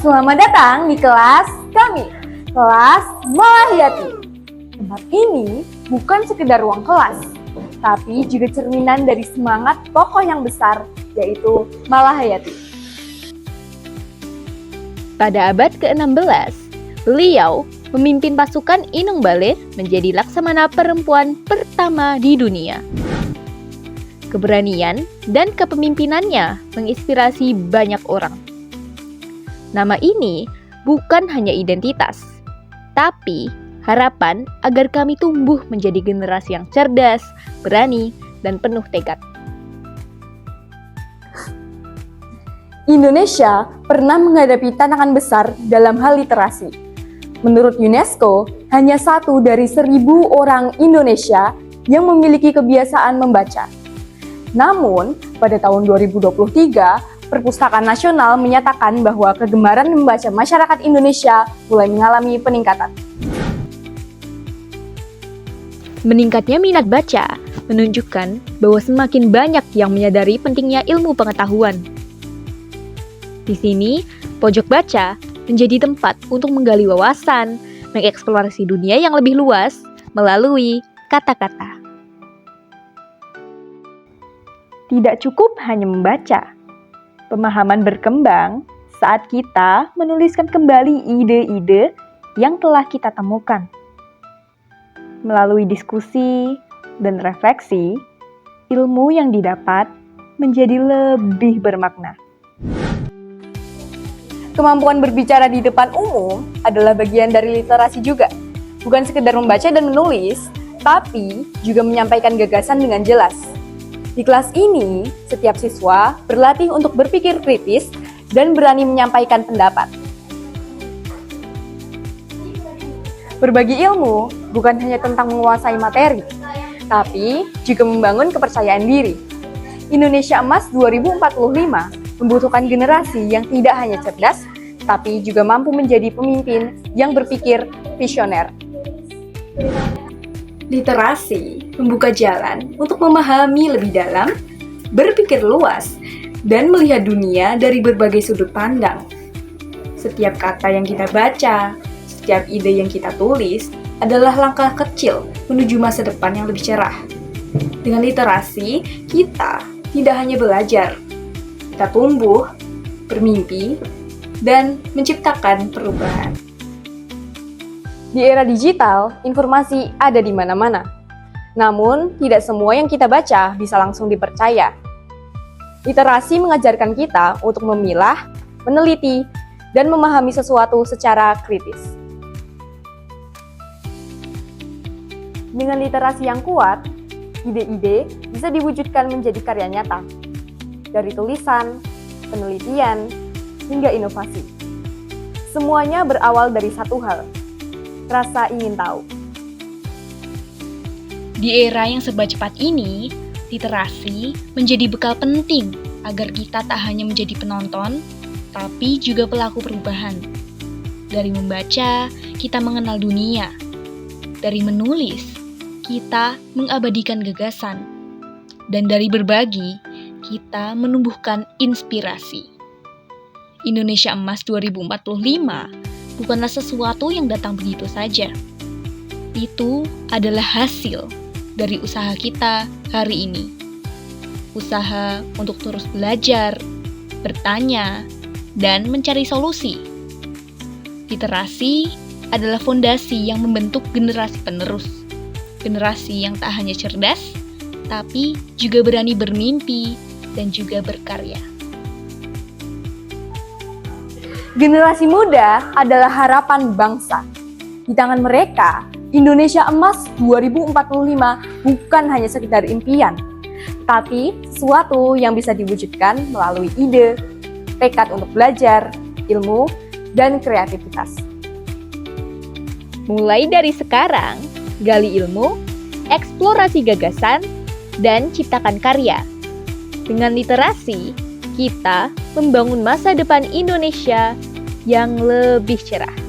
Selamat datang di kelas kami, kelas Malahiyati. Tempat ini bukan sekedar ruang kelas, tapi juga cerminan dari semangat tokoh yang besar, yaitu Malahiyati. Pada abad ke-16, beliau memimpin pasukan Inung Balir menjadi laksamana perempuan pertama di dunia. Keberanian dan kepemimpinannya menginspirasi banyak orang. Nama ini bukan hanya identitas, tapi harapan agar kami tumbuh menjadi generasi yang cerdas, berani, dan penuh tekad. Indonesia pernah menghadapi tantangan besar dalam hal literasi. Menurut UNESCO, hanya 1 dari 1.000 orang Indonesia yang memiliki kebiasaan membaca. Namun, pada tahun 2023, Perpustakaan Nasional menyatakan bahwa kegemaran membaca masyarakat Indonesia mulai mengalami peningkatan. Meningkatnya minat baca menunjukkan bahwa semakin banyak yang menyadari pentingnya ilmu pengetahuan. Di sini, pojok baca menjadi tempat untuk menggali wawasan, mengeksplorasi dunia yang lebih luas melalui kata-kata. Tidak cukup hanya membaca. Pemahaman berkembang saat kita menuliskan kembali ide-ide yang telah kita temukan. Melalui diskusi dan refleksi, ilmu yang didapat menjadi lebih bermakna. Kemampuan berbicara di depan umum adalah bagian dari literasi juga. Bukan sekedar membaca dan menulis, tapi juga menyampaikan gagasan dengan jelas. Di kelas ini, setiap siswa berlatih untuk berpikir kritis dan berani menyampaikan pendapat. Berbagi ilmu bukan hanya tentang menguasai materi, tapi juga membangun kepercayaan diri. Indonesia Emas 2045 membutuhkan generasi yang tidak hanya cerdas, tapi juga mampu menjadi pemimpin yang berpikir visioner. Literasi membuka jalan untuk memahami lebih dalam, berpikir luas, dan melihat dunia dari berbagai sudut pandang. Setiap kata yang kita baca, setiap ide yang kita tulis adalah langkah kecil menuju masa depan yang lebih cerah. Dengan literasi, kita tidak hanya belajar, kita tumbuh, bermimpi, dan menciptakan perubahan. Di era digital, informasi ada di mana-mana. Namun, tidak semua yang kita baca bisa langsung dipercaya. Literasi mengajarkan kita untuk memilah, meneliti, dan memahami sesuatu secara kritis. Dengan literasi yang kuat, ide-ide bisa diwujudkan menjadi karya nyata. Dari tulisan, penelitian, hingga inovasi. Semuanya berawal dari satu hal, rasa ingin tahu. Di era yang serba cepat ini, literasi menjadi bekal penting agar kita tak hanya menjadi penonton, tapi juga pelaku perubahan. Dari membaca, kita mengenal dunia. Dari menulis, kita mengabadikan gagasan. Dan dari berbagi, kita menumbuhkan inspirasi. Indonesia Emas 2045 bukanlah sesuatu yang datang begitu saja. Itu adalah hasil dari usaha kita hari ini. Usaha untuk terus belajar, bertanya, dan mencari solusi. Literasi adalah fondasi yang membentuk generasi penerus. Generasi yang tak hanya cerdas, tapi juga berani bermimpi dan juga berkarya. Generasi muda adalah harapan bangsa. Di tangan mereka, Indonesia Emas 2045 bukan hanya sekedar impian, tapi sesuatu yang bisa diwujudkan melalui ide, tekad untuk belajar, ilmu, dan kreativitas. Mulai dari sekarang, gali ilmu, eksplorasi gagasan, dan ciptakan karya. Dengan literasi, kita membangun masa depan Indonesia yang lebih cerah.